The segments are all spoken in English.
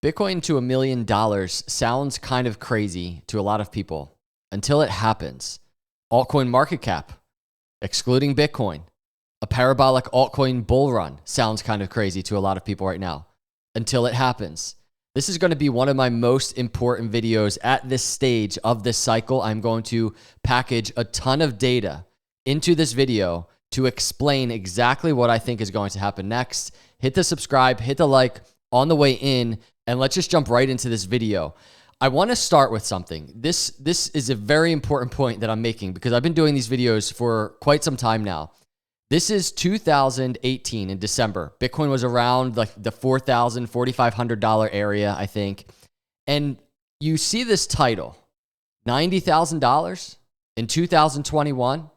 Bitcoin to $1 million sounds kind of crazy to a lot of people until it happens. Altcoin market cap, excluding Bitcoin, a parabolic altcoin bull run sounds kind of crazy to a lot of people right now until it happens. This is going to be one of my most important videos at this stage of this cycle. I'm going to package a ton of data into this video to explain exactly what I think is going to happen next. Hit the subscribe, hit the like on the way in, and let's just jump right into this video. I want to start with something. This is a very important point that I'm making because I've been doing these videos for quite some time now. This is 2018 in December. Bitcoin was around like the $4,000, $4,500 area, I think. And you see this title, $90,000 in 2021.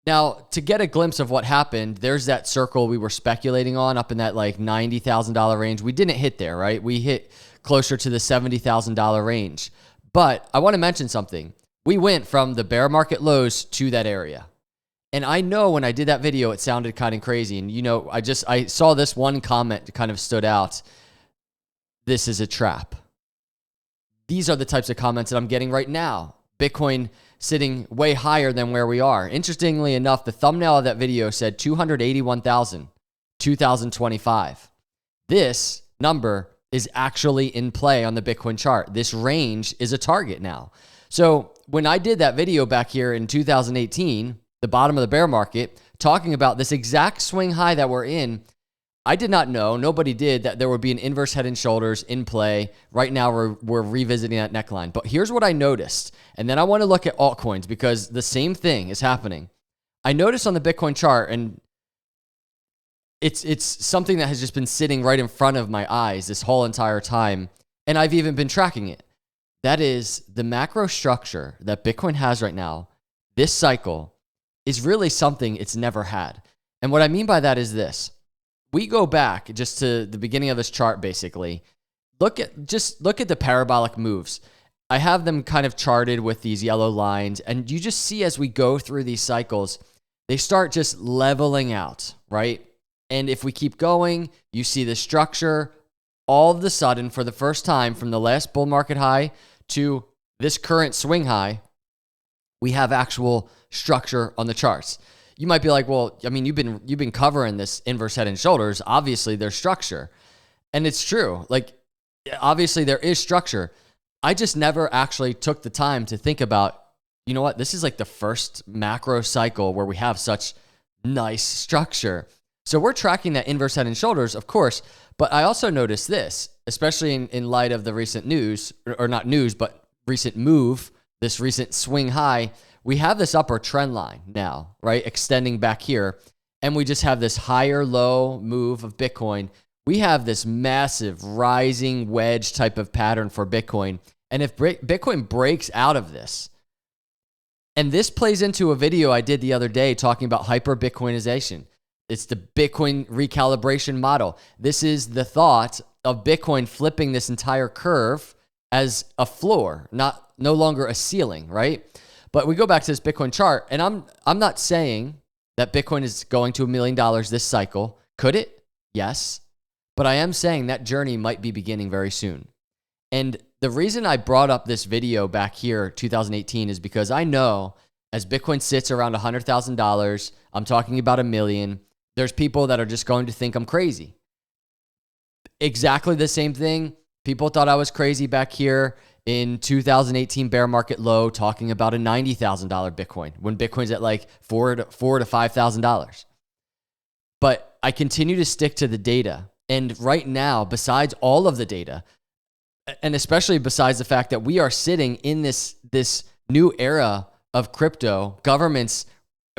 Now, to get a glimpse of what happened, there's that circle we were speculating on up in that like $90,000 range. We didn't hit there, right? We hit closer to the $70,000 range. But I want to mention something. We went from the bear market lows to that area. And I know when I did that video, it sounded kind of crazy. And, you know, I saw this one comment that kind of stood out. This is a trap. These are the types of comments that I'm getting right now. Bitcoin sitting way higher than where we are. Interestingly enough, the thumbnail of that video said 281,000, 2025. This number is actually in play on the Bitcoin chart. This range is a target now. So when I did that video back here in 2018, the bottom of the bear market, talking about this exact swing high that we're in, I did not know, nobody did, that there would be an inverse head and shoulders in play. Right now, we're revisiting that neckline. But here's what I noticed. And then I want to look at altcoins because the same thing is happening. I noticed on the Bitcoin chart, and it's something that has just been sitting right in front of my eyes this whole entire time. And I've even been tracking it. That is the macro structure that Bitcoin has right now, this cycle, is really something it's never had. And what I mean by that is this. We go back just to the beginning of this chart, basically. Look at the parabolic moves. I have them kind of charted with these yellow lines, and you just see as we go through these cycles, they start just leveling out, right? And if we keep going, you see the structure all of a sudden, for the first time from the last bull market high to this current swing high, we have actual structure on the charts. You might be like, well, I mean, you've been covering this inverse head and shoulders. Obviously, there's structure. And it's true. Like, obviously, there is structure. I just never actually took the time to think about, you know what, this is like the first macro cycle where we have such nice structure. So we're tracking that inverse head and shoulders, of course. But I also noticed this, especially in light of the recent news, or not news, but recent move, this recent swing high. We have this upper trend line now, right? Extending back here. And we just have this higher low move of Bitcoin. We have this massive rising wedge type of pattern for Bitcoin. And if Bitcoin breaks out of this, and this plays into a video I did the other day talking about hyper Bitcoinization. It's the Bitcoin recalibration model. This is the thought of Bitcoin flipping this entire curve as a floor, no longer a ceiling, right? But we go back to this Bitcoin chart, and I'm not saying that Bitcoin is going to $1 million this cycle. Could it? Yes. But I am saying that journey might be beginning very soon. And the reason I brought up this video back here, 2018, is because I know as Bitcoin sits around $100,000, I'm talking about $1 million, there's people that are just going to think I'm crazy. Exactly the same thing. People thought I was crazy back here in 2018 bear market low, talking about a $90,000 Bitcoin when Bitcoin's at like $4,000 to $5,000. But I continue to stick to the data. And right now, besides all of the data, and especially besides the fact that we are sitting in this new era of crypto, governments,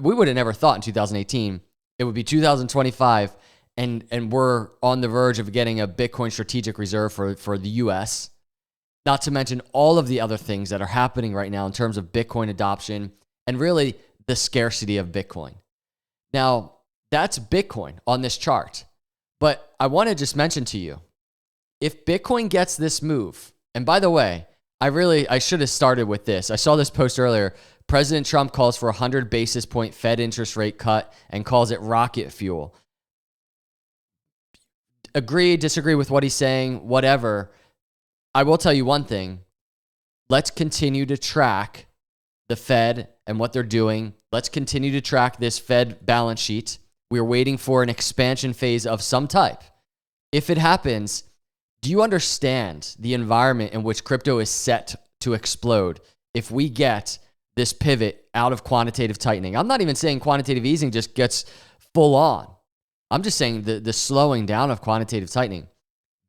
we would have never thought in 2018, it would be 2025, and we're on the verge of getting a Bitcoin strategic reserve for the US. Not to mention all of the other things that are happening right now in terms of Bitcoin adoption and really the scarcity of Bitcoin. Now, that's Bitcoin on this chart. But I want to just mention to you, if Bitcoin gets this move, and by the way, I should have started with this. I saw this post earlier. President Trump calls for a 100 basis point Fed interest rate cut and calls it rocket fuel. agree, disagree with what he's saying, whatever. I will tell you one thing. Let's continue to track the Fed and what they're doing. Let's continue to track this Fed balance sheet. We're waiting for an expansion phase of some type. If it happens, do you understand the environment in which crypto is set to explode if we get this pivot out of quantitative tightening? I'm not even saying quantitative easing just gets full on. I'm just saying the slowing down of quantitative tightening.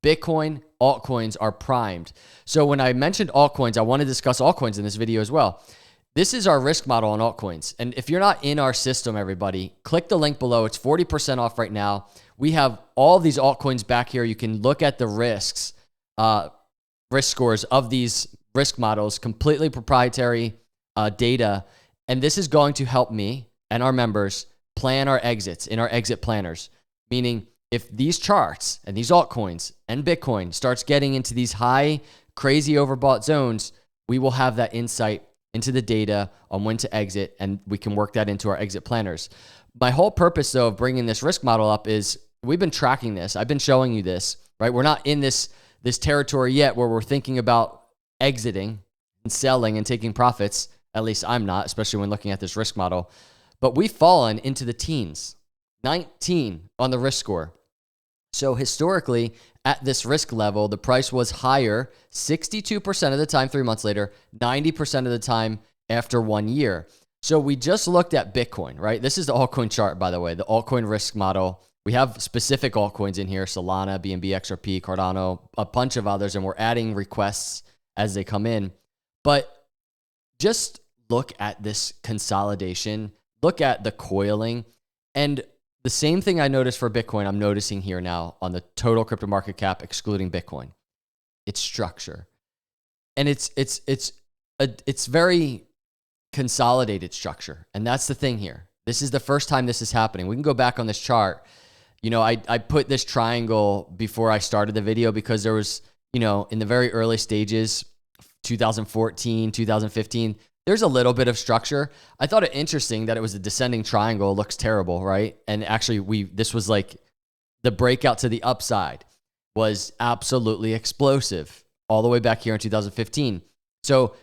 Bitcoin, altcoins are primed. So when I mentioned altcoins, I want to discuss altcoins in this video as well. This is our risk model on altcoins. And if you're not in our system, everybody, click the link below. It's 40% off right now. We have all these altcoins back here. You can look at the risks, risk scores of these risk models, completely proprietary data. And this is going to help me and our members plan our exits in our exit planners. Meaning if these charts and these altcoins and Bitcoin starts getting into these high, crazy overbought zones, we will have that insight into the data on when to exit, and we can work that into our exit planners. My whole purpose, though, of bringing this risk model up is we've been tracking this. I've been showing you this, right? We're not in this territory yet where we're thinking about exiting and selling and taking profits. At least I'm not, especially when looking at this risk model. But we've fallen into the teens, 19 on the risk score. So historically, at this risk level, the price was higher 62% of the time 3 months later, 90% of the time after 1 year. So we just looked at Bitcoin, right? This is the altcoin chart, by the way, the altcoin risk model. We have specific altcoins in here, Solana, BNB, XRP, Cardano, a bunch of others, and we're adding requests as they come in. But just look at this consolidation, look at the coiling, and the same thing I noticed for Bitcoin, I'm noticing here now on the total crypto market cap, excluding Bitcoin. It's structure. And it's very consolidated structure. And that's the thing here. This is the first time this is happening. We can go back on this chart. You know, I put this triangle before I started the video because there was, you know, in the very early stages, 2014, 2015, there's a little bit of structure. I thought it interesting that it was a descending triangle. It looks terrible, right? And actually, this was like the breakout to the upside was absolutely explosive all the way back here in 2015. So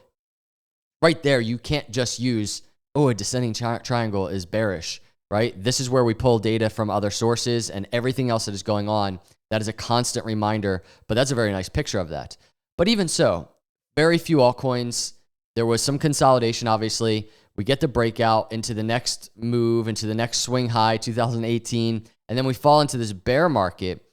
right there, you can't just use, a descending triangle is bearish, right? This is where we pull data from other sources and everything else that is going on. That is a constant reminder, but that's a very nice picture of that. But even so, very few altcoins. There was some consolidation, obviously. We get the breakout into the next move, into the next swing high, 2018, and then we fall into this bear market.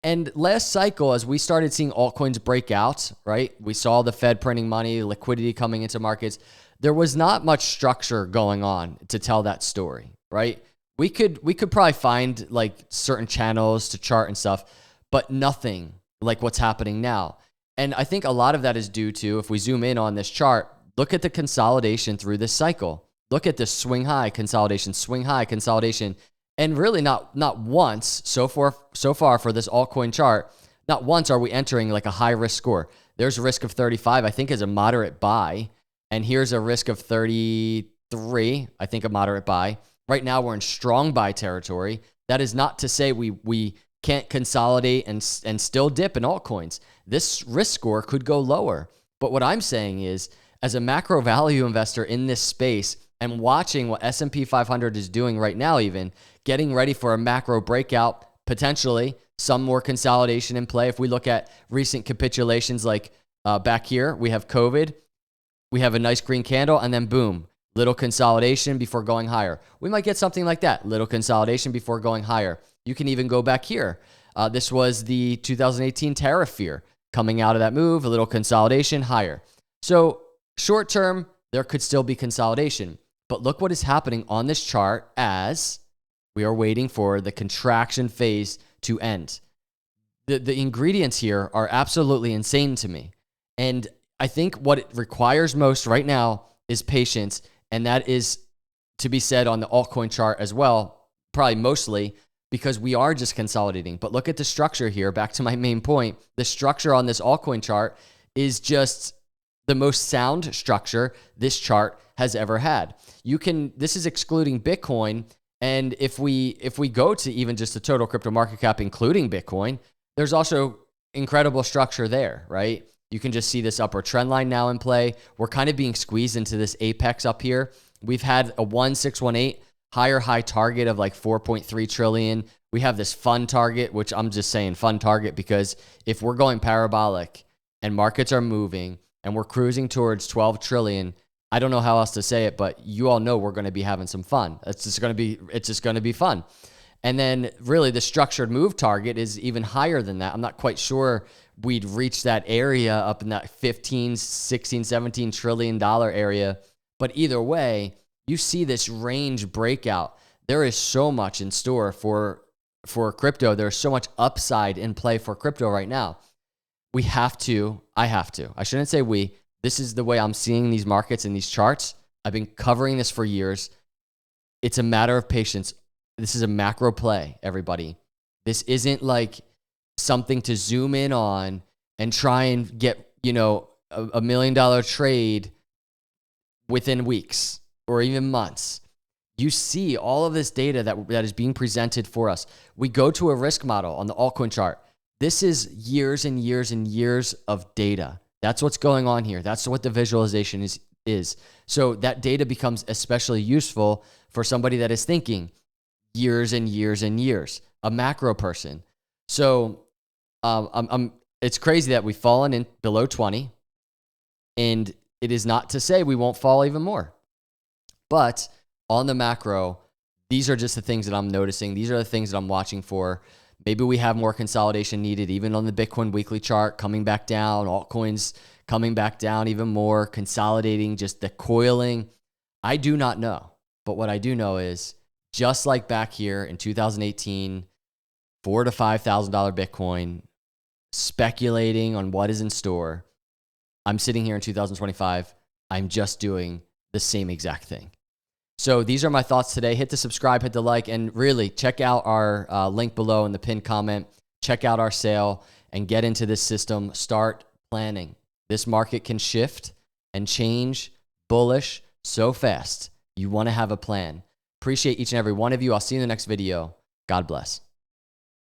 And last cycle, as we started seeing altcoins break out, right? We saw the Fed printing money, liquidity coming into markets. There was not much structure going on to tell that story, right? We could probably find like certain channels to chart and stuff, but nothing like what's happening now. And I think a lot of that is due to, if we zoom in on this chart, look at the consolidation through this cycle. Look at the swing high consolidation, and really not once so far for this altcoin chart, not once are we entering like a high risk score. There's a risk of 35, I think is a moderate buy, and here's a risk of 33, I think a moderate buy. Right now we're in strong buy territory. That is not to say we can't consolidate and still dip in altcoins. This risk score could go lower. But what I'm saying is, as a macro value investor in this space and watching what S&P 500 is doing right now, even getting ready for a macro breakout, potentially some more consolidation in play. If we look at recent capitulations, like back here, we have COVID, we have a nice green candle, and then boom, little consolidation before going higher. We might get something like that, little consolidation before going higher. You can even go back here. This was the 2018 tariff fear coming out of that move, a little consolidation higher. So short term, there could still be consolidation. But look what is happening on this chart as we are waiting for the contraction phase to end. The ingredients here are absolutely insane to me. And I think what it requires most right now is patience. And that is to be said on the altcoin chart as well, probably mostly because we are just consolidating. But look at the structure here. Back to my main point. The structure on this altcoin chart is just the most sound structure this chart has ever had. This is excluding Bitcoin. And if we go to even just the total crypto market cap, including Bitcoin, there's also incredible structure there, right? You can just see this upper trend line now in play. We're kind of being squeezed into this apex up here. We've had a 1618 higher high target of like 4.3 trillion. We have this fun target, which I'm just saying fun target because if we're going parabolic and markets are moving and we're cruising towards 12 trillion, I don't know how else to say it, but you all know we're going to be having some fun. It's just going to be fun. And then really the structured move target is even higher than that. I'm not quite sure we'd reach that area up in that 15, 16, 17 trillion dollar area. But either way, you see this range breakout. There is so much in store for crypto. There's so much upside in play for crypto right now. I shouldn't say we. This is the way I'm seeing these markets and these charts. I've been covering this for years. It's a matter of patience. This is a macro play, everybody. This isn't like something to zoom in on and try and get, a $1 million trade within weeks or even months. You see all of this data that is being presented for us. We go to a risk model on the altcoin chart. This is years and years and years of data. That's what's going on here. That's what the visualization is. So that data becomes especially useful for somebody that is thinking years and years and years, a macro person. So it's crazy that we've fallen in below 20, and it is not to say we won't fall even more. But on the macro, these are just the things that I'm noticing. These are the things that I'm watching for. Maybe we have more consolidation needed, even on the Bitcoin weekly chart, coming back down, altcoins coming back down even more, consolidating, just the coiling. I do not know. But what I do know is, just like back here in 2018, $4,000 to $5,000 Bitcoin, speculating on what is in store, I'm sitting here in 2025. I'm just doing the same exact thing. So these are my thoughts today. Hit the subscribe, hit the like, and really check out our link below in the pinned comment. Check out our sale and get into this system. Start planning. This market can shift and change bullish so fast. You want to have a plan. Appreciate each and every one of you. I'll see you in the next video. God bless.